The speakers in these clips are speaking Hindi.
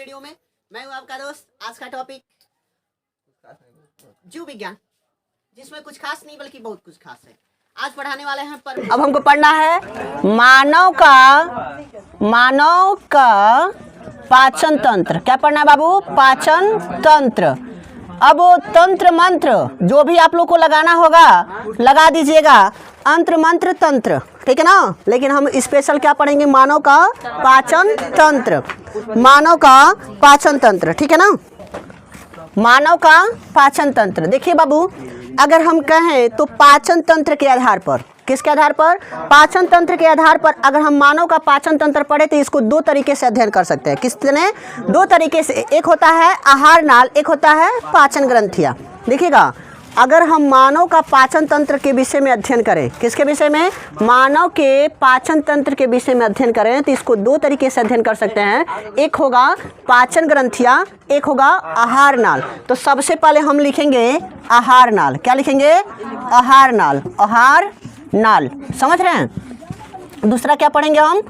वीडियो में। मैं हूं आपका दोस्त। आज का टॉपिक जीव विज्ञान, जिसमें कुछ खास नहीं बल्कि बहुत कुछ खास है। आज पढ़ाने वाले हैं पर अब हमको पढ़ना है मानव का पाचन तंत्र। क्या पढ़ना है बाबू? पाचन तंत्र। अब वो तंत्र मंत्र जो भी आप लोग को लगाना होगा लगा दीजिएगा, अंत्र मंत्र तंत्र, ठीक है ना। लेकिन हम स्पेशल क्या पढ़ेंगे? मानव का पाचन तंत्र। मानव का पाचन तंत्र, ठीक है ना। मानव का पाचन तंत्र। देखिए बाबू, अगर हम कहें तो पाचन तंत्र के आधार पर, किसके आधार पर? पाचन तंत्र के आधार पर अगर हम मानव का पाचन तंत्र पढ़े तो इसको दो तरीके से अध्ययन कर सकते हैं। किसने? दो तरीके से। एक होता है आहार नाल, एक होता है पाचन ग्रंथियां। देखिएगा, अगर हम मानव का पाचन तंत्र के विषय में अध्ययन करें, किसके विषय में? मानव के पाचन तंत्र के विषय में अध्ययन करें तो इसको दो तरीके से अध्ययन कर सकते हैं। एक होगा पाचन ग्रंथियां, एक होगा आहार नाल। तो सबसे पहले हम लिखेंगे आहार नाल। क्या लिखेंगे? आहार नाल। आहार नाल, समझ रहे हैं। दूसरा क्या पढ़ेंगे हम?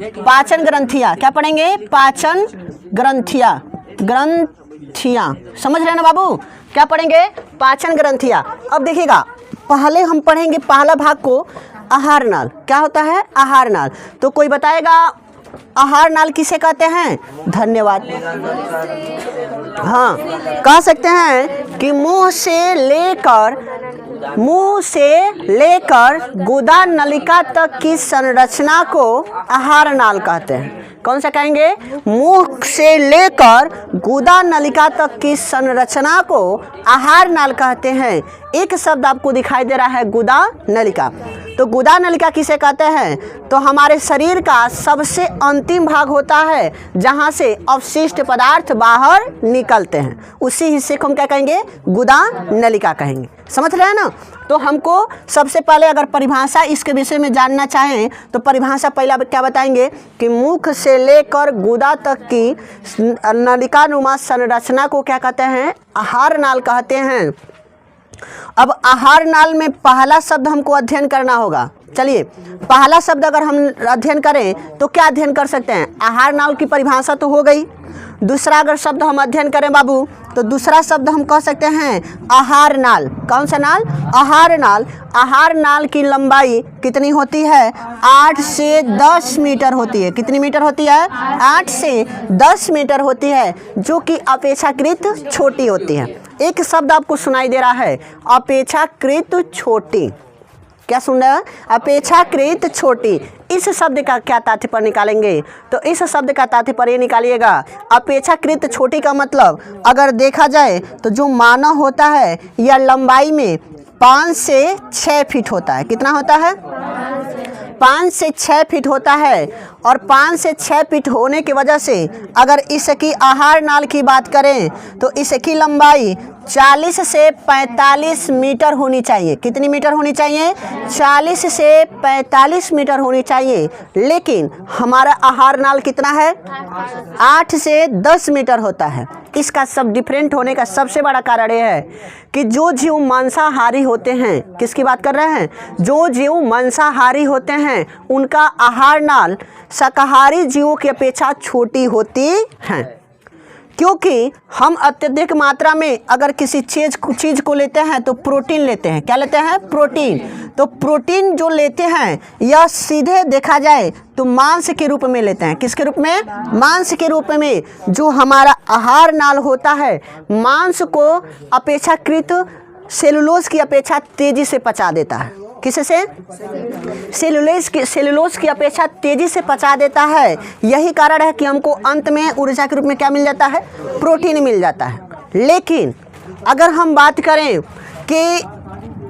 पाचन ग्रंथियां। क्या पढ़ेंगे? पाचन ग्रंथियां। ग्रंथियां, समझ रहे हैं ना बाबू? क्या पढ़ेंगे? पाचन ग्रंथियां। अब देखिएगा, पहले हम पढ़ेंगे पहला भाग को आहार नाल। क्या होता है आहार नाल? तो कोई बताएगा आहार नाल किसे कहते हैं? धन्यवाद। हाँ, कह सकते हैं कि मुंह से लेकर गुदा नलिका तक की संरचना को आहार नाल कहते हैं। कौन सा कहेंगे? मुंह से लेकर गुदा नलिका तक की संरचना को आहार नाल कहते हैं। एक शब्द आपको दिखाई दे रहा है, गुदा नलिका। तो गुदा नलिका किसे कहते हैं? तो हमारे शरीर का सबसे अंतिम भाग होता है जहां से अवशिष्ट पदार्थ बाहर निकलते हैं। उसी हिस्से को हम क्या कहेंगे? गुदा नलिका कहेंगे। समझ रहे हैं ना। तो हमको सबसे पहले अगर परिभाषा इसके विषय में जानना चाहें तो परिभाषा पहला क्या बताएंगे कि मुख से लेकर गुदा तक की नलिकानुमा संरचना को क्या कहते हैं? आहार नाल कहते हैं। अब आहार नाल में पहला शब्द हमको अध्ययन करना होगा। चलिए, पहला शब्द अगर हम अध्ययन करें तो क्या अध्ययन कर सकते हैं? आहार नाल की परिभाषा तो हो गई। दूसरा अगर शब्द हम अध्ययन करें बाबू तो दूसरा शब्द हम कह सकते हैं आहार नाल। कौन सा नाल? आहार नाल। आहार नाल की लंबाई कितनी होती है? 8 से 10 मीटर होती है। कितनी मीटर होती है? 8 से 10 मीटर होती है, जो कि अपेक्षाकृत छोटी होती है। एक शब्द आपको सुनाई दे रहा है, अपेक्षाकृत छोटी। क्या सुन रहे हैं? अपेक्षाकृत छोटी। इस शब्द का क्या तात्पर्य निकालेंगे? तो इस शब्द का तात्पर्य निकालिएगा, अपेक्षाकृत छोटी का मतलब अगर देखा जाए तो जो मानव होता है यह लंबाई में 5 से 6 फीट होता है। कितना होता है? 5 से 6 फीट होता है। और 5 से 6 फीट होने की वजह से अगर इसकी आहार नाल की बात करें तो इसकी लंबाई 40 से 45 मीटर होनी चाहिए। कितनी मीटर होनी चाहिए? 40 से 45 मीटर होनी चाहिए। लेकिन हमारा आहार नाल कितना है? 8 से 10 मीटर होता है। इसका सब डिफरेंट होने का सबसे बड़ा कारण यह है कि जो जीव मांसाहारी होते हैं, किसकी बात कर रहे हैं? जो जीव मांसाहारी होते हैं उनका आहार नाल शाकाहारी जीवों की अपेक्षा छोटी होती है, क्योंकि हम अत्यधिक मात्रा में अगर किसी चीज़ को लेते हैं तो प्रोटीन लेते हैं। क्या लेते हैं? प्रोटीन। तो प्रोटीन जो लेते हैं यह सीधे देखा जाए तो मांस के रूप में लेते हैं। किसके रूप में? मांस के रूप में। जो हमारा आहार नाल होता है मांस को अपेक्षाकृत सेलुलोज की अपेक्षा तेजी से पचा देता है। किससे? सेलुलोज की अपेक्षा तेजी से पचा देता है। यही कारण है कि हमको अंत में ऊर्जा के रूप में क्या मिल जाता है? प्रोटीन मिल जाता है। लेकिन अगर हम बात करें कि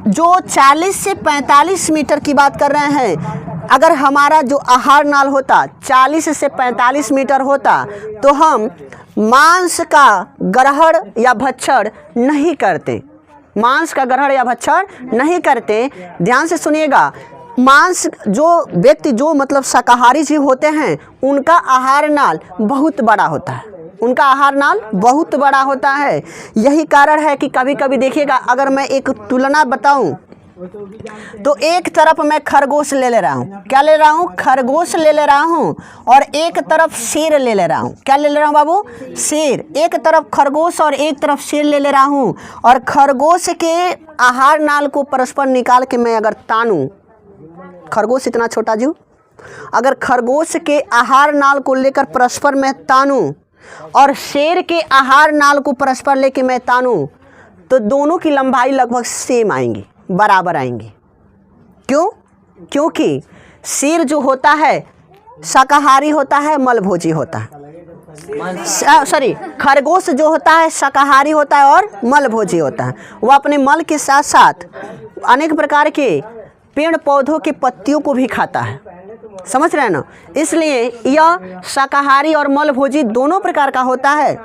जो 40 से 45 मीटर की बात कर रहे हैं, अगर हमारा जो आहार नाल होता 40 से 45 मीटर होता तो हम मांस का ग्रहण या भक्षण नहीं करते। मांस का ग्रहण या भक्षण नहीं करते। ध्यान से सुनिएगा, मांस जो व्यक्ति जो मतलब शाकाहारी जीव होते हैं उनका आहार नाल बहुत बड़ा होता है। उनका आहार नाल बहुत बड़ा होता है। यही कारण है कि कभी कभी देखिएगा, अगर मैं एक तुलना बताऊं तो एक तरफ मैं खरगोश ले रहा हूँ, क्या ले रहा हूँ, खरगोश ले रहा हूँ, और एक तरफ शेर ले रहा हूँ। क्या ले रहा हूँ बाबू, शेर। एक तरफ खरगोश और एक तरफ शेर ले रहा हूँ, और खरगोश के आहार नाल को परस्पर निकाल के मैं अगर तानूं, खरगोश इतना छोटा जीव, अगर खरगोश के आहार नाल को लेकर परस्पर मैं तानूं और शेर के आहार नाल को परस्पर लेके मैं तानूं, तो दोनों की लंबाई लगभग सेम आएंगी, बराबर आएंगी। क्यों? क्योंकि शेर जो होता है शाकाहारी होता है, मलभोजी होता है। सॉरी, खरगोश जो होता है शाकाहारी होता है और मलभोजी होता है। वह अपने मल के साथ साथ अनेक प्रकार के पेड़ पौधों के पत्तियों को भी खाता है, समझ रहे हैं ना। इसलिए यह शाकाहारी और मलभोजी दोनों प्रकार का होता है।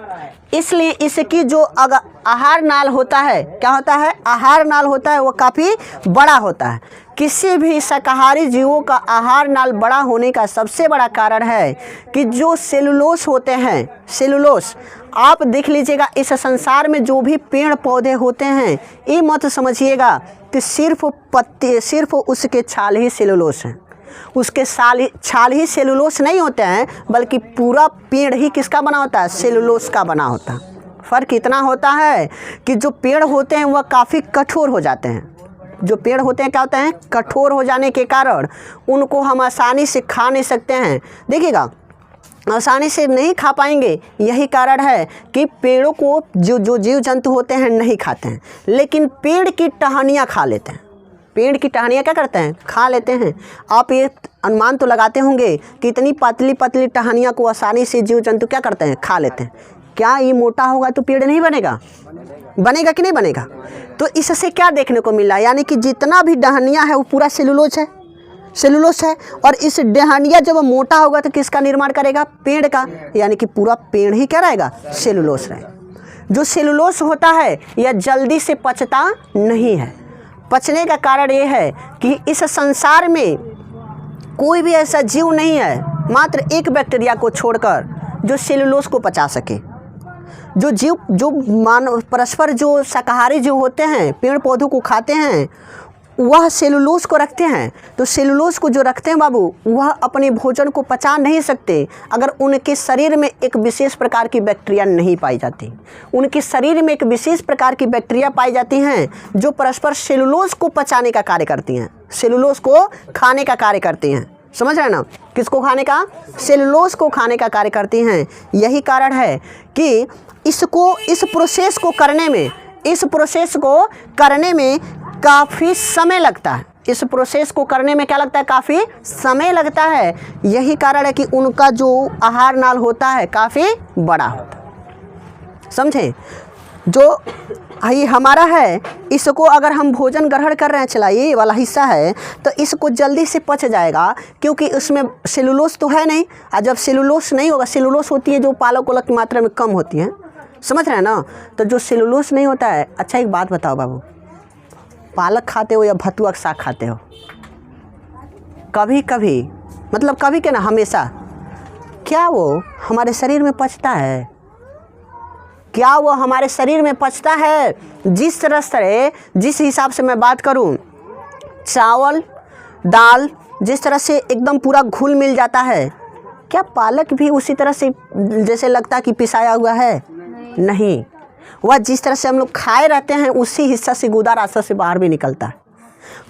इसलिए इसकी जो आहार नाल होता है, क्या होता है, आहार नाल होता है, वो काफ़ी बड़ा होता है। किसी भी शाकाहारी जीवों का आहार नाल बड़ा होने का सबसे बड़ा कारण है कि जो सेलुलोस होते हैं, सेलुलोस, आप देख लीजिएगा इस संसार में जो भी पेड़ पौधे होते हैं, ये मत समझिएगा कि सिर्फ पत्ते, सिर्फ उसके छाल ही सेलुलोस हैं। उसके छाल ही सेलुलोस नहीं होते हैं, बल्कि पूरा पेड़ ही किसका बना होता है, सेलुलोस का बना होता है। फ़र्क इतना होता है कि जो पेड़ होते हैं वह काफ़ी कठोर हो जाते हैं। जो पेड़ होते हैं क्या होते हैं, कठोर हो जाने के कारण उनको हम आसानी से खा नहीं सकते हैं। देखिएगा, आसानी से नहीं खा पाएंगे, यही कारण है कि पेड़ों को जो जीव जंतु होते हैं नहीं खाते हैं, लेकिन पेड़ की टहनियाँ खा लेते हैं। पेड़ की टहनियाँ क्या करते हैं, खा लेते हैं। आप ये अनुमान तो लगाते होंगे कि इतनी पतली पतली टहनियाँ को आसानी से जीव जंतु क्या करते हैं, खा लेते हैं। क्या ये मोटा होगा तो पेड़ नहीं बनेगा? बनेगा कि नहीं बनेगा? तो इससे क्या देखने को मिला, यानी कि जितना भी टहनियाँ है वो पूरा सेलुलोज है, सेलुलोस है। और इस टहनियाँ जब मोटा होगा तो किसका निर्माण करेगा, पेड़ का, यानी कि पूरा पेड़ ही क्या रहेगा, सेलुलोस रहेगा। जो सेलुलोस होता है यह जल्दी से पचता नहीं है। पचने का कारण ये है कि इस संसार में कोई भी ऐसा जीव नहीं है, मात्र एक बैक्टीरिया को छोड़कर, जो सेलुलोस को पचा सके। जो जीव, जो मानव परस्पर जो शाकाहारी जो होते हैं, पेड़ पौधों को खाते हैं, वह सेलुलोस को रखते हैं। तो सेलुलोस को जो रखते हैं बाबू, वह अपने भोजन को पचा नहीं सकते अगर उनके शरीर में एक विशेष प्रकार की बैक्टीरिया नहीं पाई जाती। उनके शरीर में एक विशेष प्रकार की बैक्टीरिया पाई जाती हैं जो परस्पर सेलुलोस को पचाने का कार्य करती हैं, सेलुलोस को खाने का कार्य करती हैं। समझ रहे हैं ना, किसको खाने का, सेलुलोस को खाने का कार्य करती हैं। यही कारण है कि इसको, इस प्रोसेस को करने में काफ़ी समय लगता है। इस प्रोसेस को करने में क्या लगता है, काफ़ी समय लगता है। यही कारण है कि उनका जो आहार नाल होता है काफ़ी बड़ा होता है, समझे। जो ये हमारा है, इसको अगर हम भोजन ग्रहण कर रहे हैं, चलाइए वाला हिस्सा है, तो इसको जल्दी से पच जाएगा, क्योंकि उसमें सेलुलोस तो है नहीं। और जब सेलुलोस नहीं होगा, सेलुलोस होती है जो पालक वालक की मात्रा में कम होती है, समझ रहे हैं ना। तो जो सेलुलोस नहीं होता है, अच्छा एक बात बताओ बाबू, पालक खाते हो या भतुआ का साग खाते हो? कभी कभी, मतलब कभी के ना हमेशा, क्या वो हमारे शरीर में पचता है? क्या वो हमारे शरीर में पचता है? जिस जिस हिसाब से मैं बात करूं, चावल दाल जिस तरह से एकदम पूरा घुल मिल जाता है, क्या पालक भी उसी तरह से जैसे लगता है कि पिसाया हुआ है? नहीं। वह जिस तरह से हम लोग खाए रहते हैं उसी हिस्सा से गुदा रास्ता से बाहर भी निकलता है।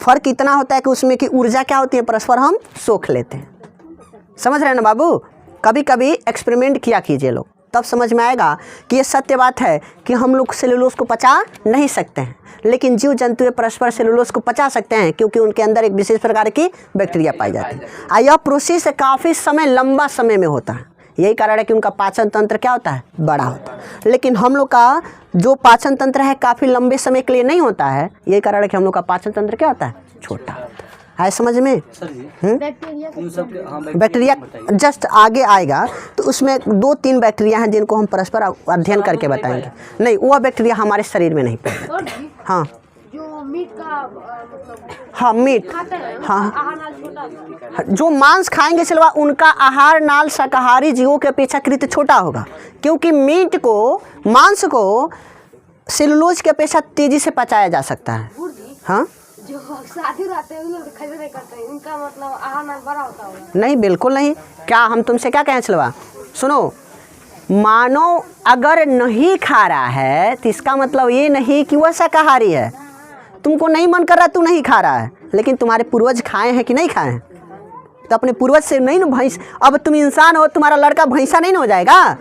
फ़र्क इतना होता है कि उसमें की ऊर्जा क्या होती है, परस्पर हम सोख लेते हैं। समझ रहे हैं ना बाबू। कभी कभी एक्सपेरिमेंट किया कीजिए लोग, तब समझ में आएगा कि ये सत्य बात है कि हम लोग सेलुलोस को पचा नहीं सकते हैं, लेकिन जीव जंतु परस्पर सेलुलोस को पचा सकते हैं, क्योंकि उनके अंदर एक विशेष प्रकार की बैक्टीरिया पाई जाती है। यह प्रोसेस काफ़ी समय, लंबा समय में होता है। यही कारण है कि उनका पाचन तंत्र क्या होता है, बड़ा होता है। लेकिन हम लोग का जो पाचन तंत्र है काफ़ी लंबे समय के लिए नहीं होता है। यही कारण है कि हम लोग का पाचन तंत्र क्या होता है, छोटा होता है। समझ में? बैक्टीरिया जस्ट आगे आएगा, तो उसमें 2-3 बैक्टीरिया हैं जिनको हम परस्पर अध्ययन करके बताएंगे। नहीं, वह बैक्टीरिया हमारे शरीर में नहीं पाई जाती। हाँ, जो मीट का मतलब, हाँ मीट, हाँ जो मांस खाएंगे सिलवा, उनका आहार नाल शाकाहारी जीवों के अपेक्षाकृत छोटा होगा, क्योंकि मीट को, मांस को सेलुलोज के अपेक्षा तेजी से पचाया जा सकता है। हाँ, जो शादी रहते हैं उन लोग खरीद नहीं करते हैं, उनका मतलब आहार नाल बड़ा होता होगा। नहीं, बिल्कुल नहीं। क्या हम तुमसे क्या कहें चलवा, सुनो, मानो अगर नहीं खा रहा है तो इसका मतलब ये नहीं कि वह शाकाहारी है। तुमको नहीं मन कर रहा, तू नहीं खा रहा है, लेकिन तुम्हारे पूर्वज खाए हैं कि नहीं खाए हैं? तो अपने पूर्वज से नहीं ना भैंस, अब तुम इंसान हो, तुम्हारा लड़का भैंसा नहीं ना हो जाएगा?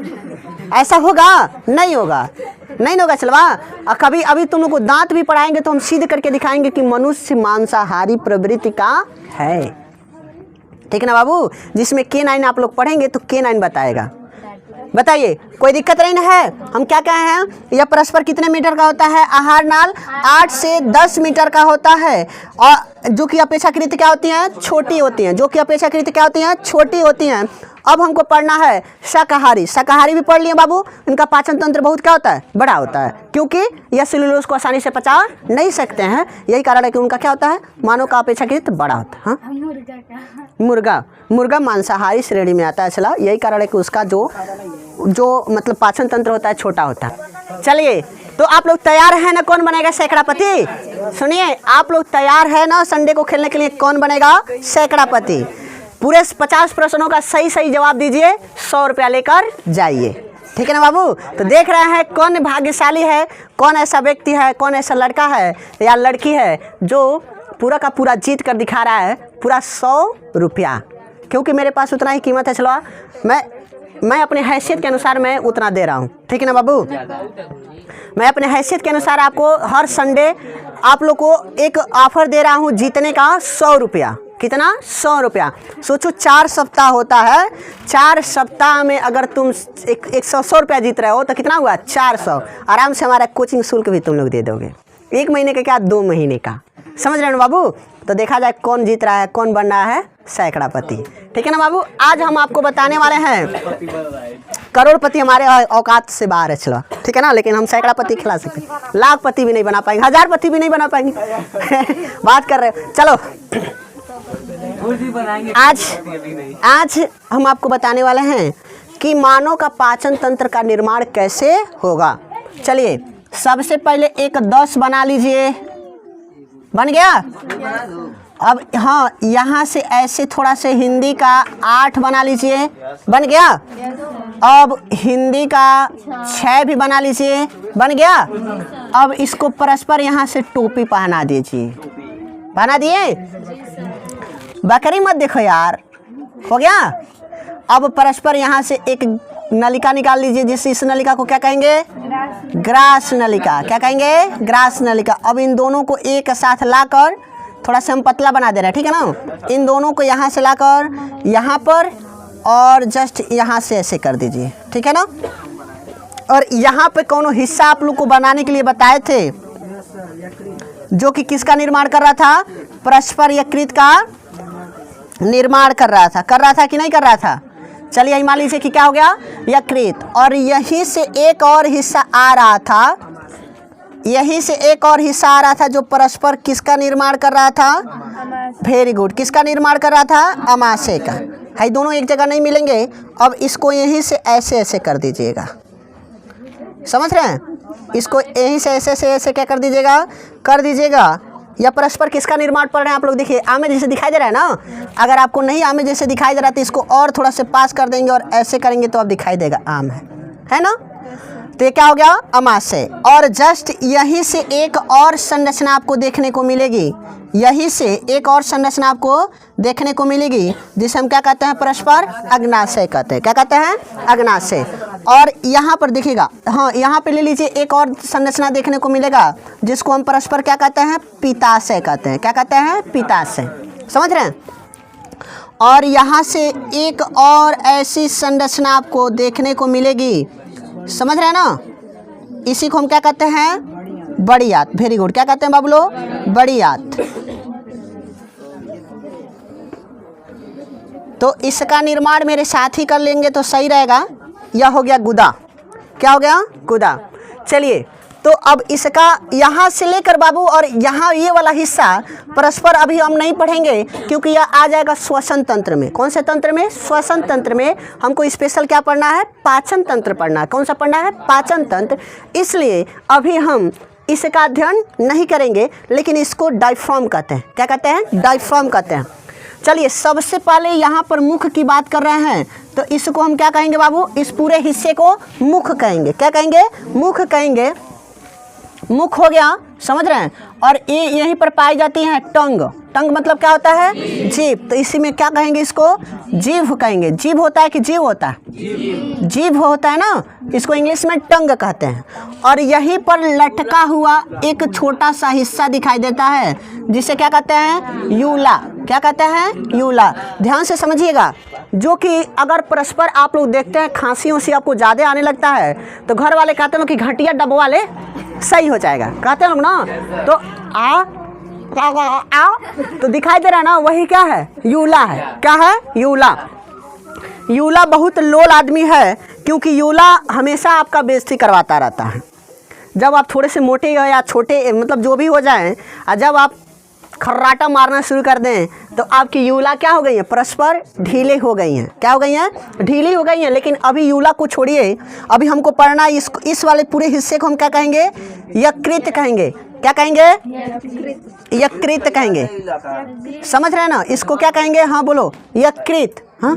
ऐसा होगा? नहीं होगा, नहीं होगा चलवा। और कभी अभी तुम लोग को दांत भी पढ़ाएंगे तो हम सिद्ध करके दिखाएंगे कि मनुष्य मांसाहारी प्रवृत्ति का है। ठीक है ना बाबू? जिसमें K9 आप लोग पढ़ेंगे तो K9 बताएगा। बताइए, कोई दिक्कत नहीं ना है? हम क्या कहे हैं, यह परस्पर कितने मीटर का होता है? आहार नाल 8 से 10 मीटर का होता है, और जो कि अपेक्षाकृत क्या होती हैं? छोटी होती हैं। जो कि अपेक्षाकृत क्या होती हैं? छोटी होती हैं। अब हमको पढ़ना है शाकाहारी। शाकाहारी भी पढ़ लिए बाबू। इनका पाचन तंत्र बहुत क्या होता है? बड़ा होता है, क्योंकि यह सेलुलोज को आसानी से पचा नहीं सकते हैं। यही कारण है कि उनका क्या होता है? मानव का अपेक्षाकृत बड़ा होता है। हाँ, मुर्गा मांसाहारी श्रेणी में आता है। चला, यही कारण है कि उसका जो मतलब पाचन तंत्र होता है छोटा होता है। चलिए, तो आप लोग तैयार हैं ना? कौन बनेगा सैकड़ापति? सुनिए, आप लोग तैयार है ना संडे को खेलने के लिए? कौन बनेगा सैकड़ापति? पूरे 50 प्रश्नों का सही सही जवाब दीजिए, 100 रुपया लेकर जाइए। ठीक है ना बाबू? तो देख रहे हैं कौन भाग्यशाली है, कौन ऐसा व्यक्ति है, कौन ऐसा लड़का है या लड़की है जो पूरा का पूरा जीत कर दिखा रहा है पूरा 100 रुपया। क्योंकि मेरे पास उतना ही कीमत है। चलो, मैं अपने हैसियत के अनुसार मैं उतना दे रहा हूँ। ठीक है ना बाबू? मैं अपने हैसियत के अनुसार आपको हर संडे आप लोग को एक ऑफर दे रहा हूँ जीतने का 100 रुपया। कितना? 100 रुपया। सोचो 4 सप्ताह होता है, 4 सप्ताह में अगर तुम 100 रुपया जीत रहे हो तो कितना हुआ? 400। आराम से हमारा कोचिंग शुल्क भी तुम लोग दे दोगे। 1 महीने का क्या, 2 महीने का। समझ रहे हो बाबू? तो देखा जाए कौन जीत रहा है, कौन बन रहा है सैकड़ापति। ठीक है ना बाबू? आज हम आपको बताने वाले हैं करोड़पति हमारे औकात से बाहर है। चलो, ठीक है ना? लेकिन हम सैकड़ापति खिला सकते हैं, लाखपति भी नहीं बना पाएंगे, 1000पति भी नहीं बना पाएंगे। बात कर रहे हो। चलो, आज हम आपको बताने वाले हैं कि मानव का पाचन तंत्र का निर्माण कैसे होगा। चलिए, सबसे पहले एक 10 बना लीजिए। बन गया? अब हाँ, यहाँ से ऐसे थोड़ा से हिंदी का 8 बना लीजिए। बन गया? अब हिंदी का 6 भी बना लीजिए। बन गया? अब इसको परस्पर यहाँ से टोपी पहना दीजिए। पहना दिए? बकरी मत देखो यार। हो गया? अब परस्पर यहाँ से एक नलिका निकाल लीजिए, जिस इस नलिका को क्या कहेंगे? ग्रास नलिका। क्या कहेंगे? ग्रास नलिका। अब इन दोनों को एक साथ लाकर थोड़ा सा हम पतला बना दे रहे हैं। ठीक है ना? इन दोनों को यहाँ से लाकर यहाँ पर और जस्ट यहाँ से ऐसे कर दीजिए। ठीक है ना? और यहाँ पे कौन हिस्सा आप लोग को बनाने के लिए बताए थे जो कि किसका निर्माण कर रहा था? परस्पर यकृत का निर्माण कर रहा था कि नहीं कर रहा था? चलिए, मान लीजिए कि क्या हो गया? यकृत। और यहीं से एक और हिस्सा आ रहा था, यहीं से एक और हिस्सा आ रहा था जो परस्पर किसका निर्माण कर रहा था? Very good. किसका निर्माण कर रहा था? अमाशय का। है, दोनों एक जगह नहीं मिलेंगे। अब इसको यहीं से ऐसे ऐसे कर दीजिएगा। समझ रहे हैं? इसको यहीं से ऐसे क्या कर दीजिएगा? कर दीजिएगा। या परस्पर किसका निर्माण पढ़ रहे हैं आप लोग? देखिए, आमे जैसे दिखाई दे रहा है ना। अगर आपको नहीं आमे जैसे दिखाई दे रहा तो इसको और थोड़ा से पास कर देंगे और ऐसे करेंगे तो अब दिखाई देगा आम है ना? तो ये क्या हो गया? अमाशय। और जस्ट यहीं से एक और संरचना आपको देखने को मिलेगी। यहीं से एक और संरचना आपको देखने को मिलेगी जिसे हम क्या कहते हैं? परस्पर अग्नाशय कहते हैं। क्या कहते हैं? अग्नाशय। और यहाँ पर देखिएगा, हाँ, यहाँ पे ले लीजिए, एक और संरचना देखने को मिलेगा जिसको हम परस्पर क्या कहते हैं? पित्ताशय कहते हैं। क्या कहते हैं? पित्ताशय। समझ रहे हैं? और यहाँ से एक और ऐसी संरचना आपको देखने को मिलेगी। समझ रहे हैं ना? इसी को हम क्या कहते हैं? बड़ी आंत। Very good. क्या कहते हैं बाबू लोग? बड़ी आंत। तो इसका निर्माण मेरे साथ ही कर लेंगे तो सही रहेगा। यह हो गया गुदा। क्या हो गया? गुदा। चलिए, तो अब इसका यहाँ से लेकर बाबू और यहाँ ये वाला हिस्सा परस्पर अभी हम नहीं पढ़ेंगे क्योंकि यह आ जाएगा श्वसन तंत्र में। कौन से तंत्र में? श्वसन तंत्र में। हमको स्पेशल क्या पढ़ना है? पाचन तंत्र पढ़ना है। कौन सा पढ़ना है? पाचन तंत्र। इसलिए अभी हम इसका अध्ययन नहीं करेंगे, लेकिन इसको डायफ्राम कहते हैं। क्या कहते हैं? डायफ्राम कहते हैं। चलिए, सबसे पहले यहाँ पर मुख की बात कर रहे हैं, तो इसको हम क्या कहेंगे बाबू? इस पूरे हिस्से को मुख कहेंगे। क्या कहेंगे? मुख कहेंगे। मुख हो गया, समझ रहे हैं। और ये यहीं पर पाई जाती है टंग। टंग मतलब क्या होता है? जीभ। तो इसी में क्या कहेंगे? इसको जीभ कहेंगे। जीभ होता है कि जीव होता है? जीभ होता है ना, इसको इंग्लिश में टंग कहते हैं। और यहीं पर लटका हुआ एक छोटा सा हिस्सा दिखाई देता है, जिसे क्या कहते हैं? यूला। क्या कहते हैं? यूला। ध्यान से समझिएगा, जो कि अगर परस्पर आप लोग देखते हैं खांसी उसी आपको ज़्यादा आने लगता है, तो घर वाले कहते हैं कि घटिया डबवा ले, सही हो जाएगा, कहते हैं लोग ना। तो आ तो दिखाई दे रहा है ना, वही क्या है? यूला है। क्या है? यूला। यूला बहुत लोल आदमी है, क्योंकि यूला हमेशा आपका बेइज्जती करवाता रहता है। जब आप थोड़े से मोटे या छोटे, मतलब जो भी हो जाएं, और जब आप खर्राटा मारना शुरू कर दें, तो आपकी यूला क्या हो गई है? परस्पर ढीले हो गई हैं। क्या हो गई हैं? ढीली हो गई हैं। लेकिन अभी यूला को छोड़िए, अभी हमको पढ़ना इस वाले पूरे हिस्से को हम क्या कहेंगे? यकृत कहेंगे। क्या कहेंगे? यकृत कहेंगे। समझ रहे हैं ना? इसको क्या कहेंगे? हाँ बोलो, यकृत। हाँ,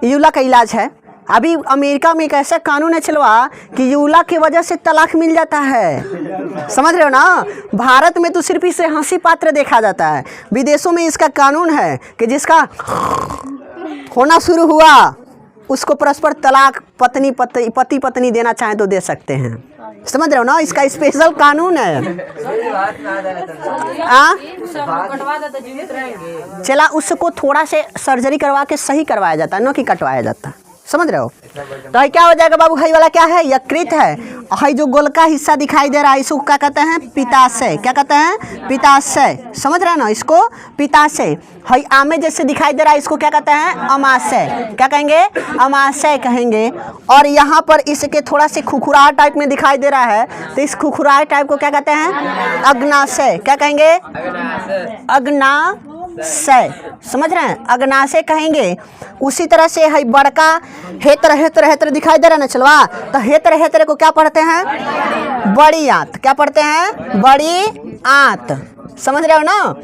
यूला का इलाज है। अभी अमेरिका में एक ऐसा कानून है चलवा कि यूला की वजह से तलाक मिल जाता है। समझ रहे हो ना? भारत में तो सिर्फ इसे हंसी पात्र देखा जाता है, विदेशों में इसका कानून है कि जिसका होना शुरू हुआ उसको परस्पर तलाक पति पत्नी देना चाहें तो दे सकते हैं। समझ रहे हो ना? इसका स्पेशल कानून है। चला, उसको थोड़ा से सर्जरी करवा के सही करवाया जाता है, न कि कटवाया जाता। समझ रहे हो? तो क्या हो जाएगा बाबू? हाई वाला क्या है? यकृत है। हाई जो गोलका हिस्सा दिखाई दे रहा है, इसको क्या कहते हैं? पित्ताशय। क्या कहते हैं? पित्ताशय। समझ रहे हैं ना? इसको पित्ताशय। हाई आमे जैसे दिखाई दे रहा है, इसको क्या कहते हैं? अमाशय। क्या कहेंगे? अमाशय कहेंगे। और यहाँ पर इसके थोड़ा से खुखुराह टाइप में दिखाई दे रहा है, तो इस खुखुराह टाइप को क्या कहते हैं? अग्नाशय। क्या कहेंगे? अग्नाशय। समझ रहे हैं? अग्नाशय कहेंगे। उसी तरह से है बड़का हेतर दिखाई दे रहा है ना चलवा, तो हेतर को क्या पढ़ते हैं? बड़ी आंत। क्या पढ़ते हैं? बड़ी आंत। समझ रहे हो ना?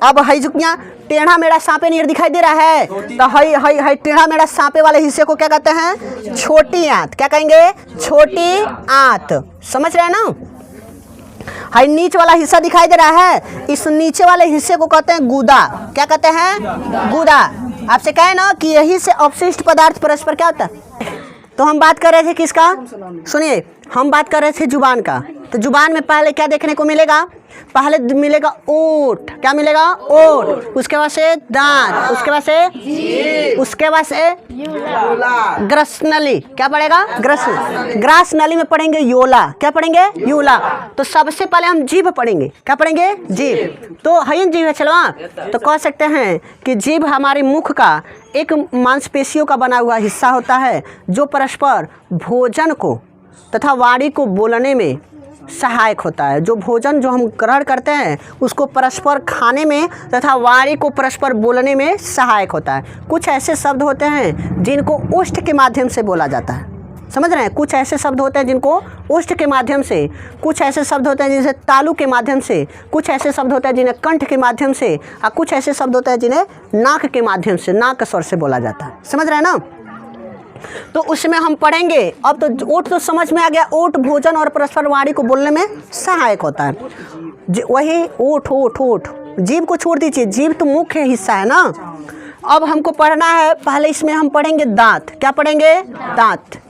अब हई जुकिया टेढ़ा मेढ़ा सांपे नियर दिखाई दे रहा है, तो हई टेढ़ा मेढ़ा सांपे वाले हिस्से को क्या कहते हैं? छोटी आंत। क्या कहेंगे? छोटी आंत। समझ रहे हैं ना? हाई नीचे वाला हिस्सा दिखाई दे रहा है, इस नीचे वाले हिस्से को कहते हैं गुदा। क्या कहते हैं? गुदा। आपसे कहे ना कि यही से अपशिष्ट पदार्थ परस्पर क्या होता है। तो हम बात कर रहे थे किसका? सुनिए, हम बात कर रहे थे जुबान का। तो जुबान में पहले क्या देखने को मिलेगा? पहले मिलेगा ओठ। क्या मिलेगा? ओठ। उसके बाद से दांत, उसके बाद से जीभ, उसके बाद से ग्रसनली। क्या पड़ेगा? ग्रासनली में पढ़ेंगे योला। क्या पढ़ेंगे? यूला। तो सबसे पहले हम जीभ पढ़ेंगे। क्या पढ़ेंगे? जीभ। तो है जीभ है चलवा, तो कह सकते हैं कि जीभ हमारे मुख का एक मांसपेशियों का बना हुआ हिस्सा होता है, जो परस्पर भोजन को तथा वाणी को बोलने में सहायक होता है। जो भोजन जो हम ग्रहण करते हैं उसको परस्पर खाने में तथा वाणी को परस्पर बोलने में सहायक होता है। कुछ ऐसे शब्द होते हैं जिनको ओष्ठ के माध्यम से बोला जाता है। समझ रहे हैं? कुछ ऐसे शब्द होते हैं जिनको ओष्ठ के माध्यम से, कुछ ऐसे शब्द होते हैं जिन्हें तालु के माध्यम से, कुछ ऐसे शब्द होते हैं जिन्हें कंठ के माध्यम से, और कुछ ऐसे शब्द होते हैं जिन्हें नाक के माध्यम से, नाक स्वर से बोला जाता है। समझ रहे हैं ना? तो उसमें हम पढ़ेंगे। अब तो ओठ तो समझ में आ गया, ओठ भोजन और परस्पर वाणी को बोलने में सहायक होता है। वही ओठ। जीभ को छोड़ दीजिए, जीभ तो मुख्य हिस्सा है ना। अब हमको पढ़ना है, पहले इसमें हम पढ़ेंगे दांत। क्या पढ़ेंगे? दांत।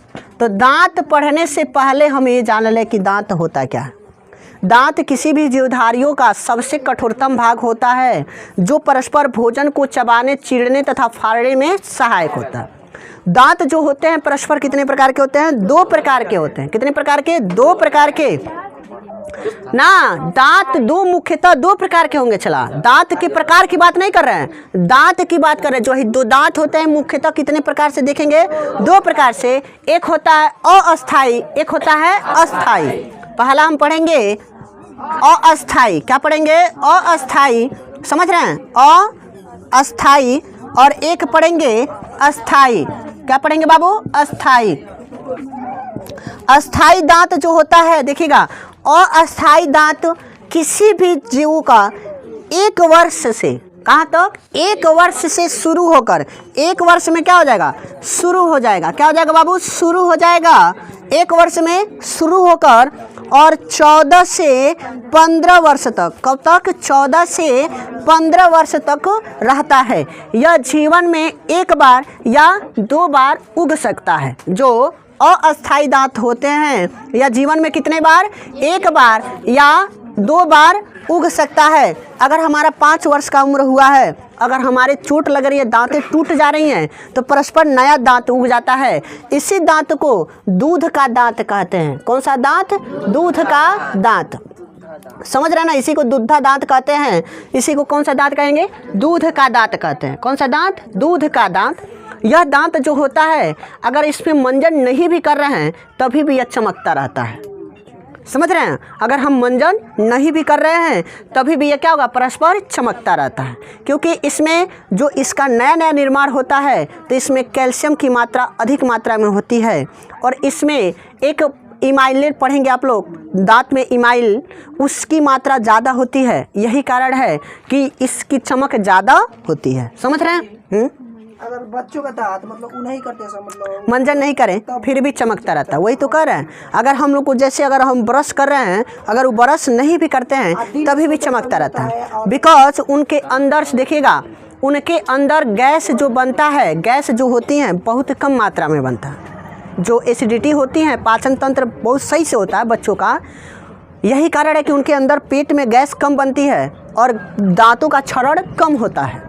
तो दांत पढ़ने से पहले हम ये जान लें कि दांत होता क्या है। दांत किसी भी जीवधारियों का सबसे कठोरतम भाग होता है, जो परस्पर भोजन को चबाने, चीरने तथा फाड़ने में सहायक होता है। दांत जो होते हैं परस्पर कितने प्रकार के होते हैं? 2 प्रकार के होते हैं। कितने प्रकार के? 2 प्रकार के ना। दांत मुख्यतः 2 प्रकार के होंगे। चला, दांत के प्रकार की बात नहीं कर रहे हैं, दांत की बात कर रहे हैं। जो ही 2 दांत होते हैं मुख्यतः कितने प्रकार से देखेंगे? 2 प्रकार से। एक होता है अस्थाई, एक होता है अस्थाई। पहला हम पढ़ेंगे अस्थाई। क्या पढ़ेंगे? अस्थाई। समझ रहे हैं? अस्थाई। और एक पढ़ेंगे अस्थाई। क्या पढ़ेंगे बाबू? अस्थाई। अस्थाई दांत जो होता है देखिएगा, अस्थाई दांत किसी भी जीव का 1 वर्ष से, कहाँ तक, 1 वर्ष से शुरू होकर, 1 वर्ष में क्या हो जाएगा, शुरू हो जाएगा, क्या हो जाएगा बाबू, शुरू हो जाएगा, 1 वर्ष में शुरू होकर और 14 से 15 वर्ष तक, कब तक, 14 से 15 वर्ष तक रहता है। यह जीवन में 1 बार या 2 बार उग सकता है। जो अस्थाई दांत होते हैं यह जीवन में कितने बार, 1 बार या 2 बार उग सकता है। अगर हमारा 5 वर्ष का उम्र हुआ है, अगर हमारे चोट लग रही है, दांतें टूट जा रही हैं, तो परस्पर नया दांत उग जाता है। इसी दांत को दूध का दांत कहते हैं। कौन सा दांत, दूध का दांत, समझ रहे ना, इसी को दूधा दांत कहते हैं। इसी को कौन सा दांत कहेंगे, दूध का दांत कहते हैं। कौन सा दांत, दूध का दांत। यह दांत जो होता है अगर इसमें मंजन नहीं भी कर रहे हैं तभी भी यह चमकता रहता है। समझ रहे हैं, अगर हम मंजन नहीं भी कर रहे हैं तभी भी ये क्या होगा, परस्पर चमकता रहता है। क्योंकि इसमें जो इसका नया नया निर्माण होता है तो इसमें कैल्शियम की मात्रा अधिक मात्रा में होती है। और इसमें एक इमाइलेट पढ़ेंगे आप लोग, दांत में इमाइल, उसकी मात्रा ज़्यादा होती है। यही कारण है कि इसकी चमक ज़्यादा होती है। समझ रहे हैं। अगर बच्चों का दांत मतलब वो नहीं करते, मतलब मंजन नहीं करें फिर भी चमकता रहता है। वही तो कह रहे हैं, अगर हम लोग को जैसे अगर हम ब्रश कर रहे हैं, अगर वो ब्रश नहीं भी करते हैं तभी भी चमकता रहता है। बिकॉज उनके अंदर से देखिएगा, उनके अंदर गैस जो बनता है, गैस जो होती हैं बहुत कम मात्रा में बनता है। जो एसिडिटी होती है, पाचन तंत्र बहुत सही से होता है बच्चों का। यही कारण है कि उनके अंदर पेट में गैस कम बनती है और दांतों का क्षरण कम होता है।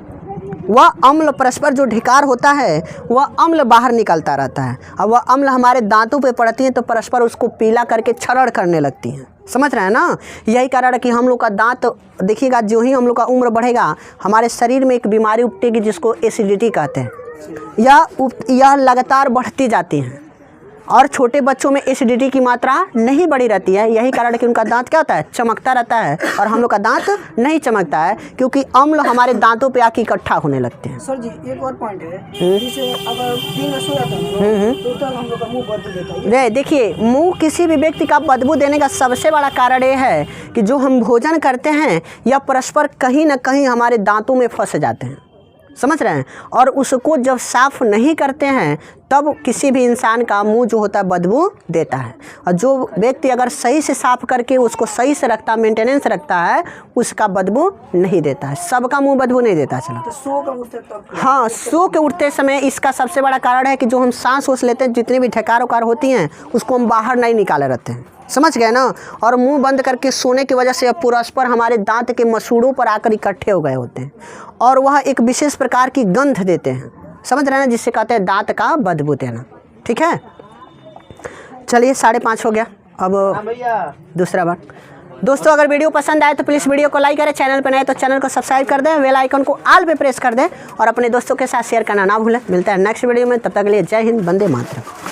वह अम्ल परस्पर जो ढिकार होता है वह अम्ल बाहर निकलता रहता है। अब वह अम्ल हमारे दांतों पे पड़ती है तो परस्पर उसको पीला करके क्षरण करने लगती हैं। समझ रहे हैं ना। यही कारण है कि हम लोग का दांत देखिएगा, जो ही हम लोग का उम्र बढ़ेगा हमारे शरीर में एक बीमारी उपटेगी जिसको एसिडिटी कहते हैं। यह लगातार बढ़ती जाती है और छोटे बच्चों में एसिडिटी की मात्रा नहीं बढ़ी रहती है। यही कारण है कि उनका दांत क्या होता है, चमकता रहता है, और हम लोग का दांत नहीं चमकता है क्योंकि अम्ल हमारे दांतों पे आके इकट्ठा होने लगते हैं। सर जी एक और पॉइंट है, जैसे अगर दिन में सो जाता है तो तब हम लोग का मुंह बदबू देता है। देखिए, मुंह किसी भी व्यक्ति का बदबू देने का सबसे बड़ा कारण ये है कि जो हम भोजन करते हैं यह परस्पर कहीं ना कहीं हमारे दांतों में फंस जाते हैं। समझ रहे हैं, और उसको जब साफ़ नहीं करते हैं तब किसी भी इंसान का मुंह जो होता है बदबू देता है। और जो व्यक्ति अगर सही से साफ़ करके उसको सही से रखता, मेंटेनेंस रखता है, उसका बदबू नहीं देता है। सबका मुंह बदबू नहीं देता। चलो तो सो के उठते तब, हाँ, सो के उठते समय इसका सबसे बड़ा कारण है कि जो हम सांस ओस लेते हैं, जितनी भी ठकार उकार होती हैं उसको हम बाहर नहीं निकाले रहते हैं। समझ गए ना। और मुंह बंद करके सोने की वजह से अब परस्पर हमारे दांत के मसूड़ों पर आकर इकट्ठे हो गए होते हैं और वह एक विशेष प्रकार की गंध देते हैं। समझ रहे हैं ना, जिससे कहते हैं दांत का बदबू देना। ठीक है, चलिए 5:30 हो गया। अब दूसरा बात, दोस्तों अगर वीडियो पसंद आए तो प्लीज़ वीडियो को लाइक करें, चैनल पर नए तो चैनल को सब्सक्राइब कर दें, बेल आइकन को ऑल पे प्रेस कर दें और अपने दोस्तों के साथ शेयर करना ना भूलें। मिलता है नेक्स्ट वीडियो में, तब तक के लिए जय हिंद, वंदे मातरम।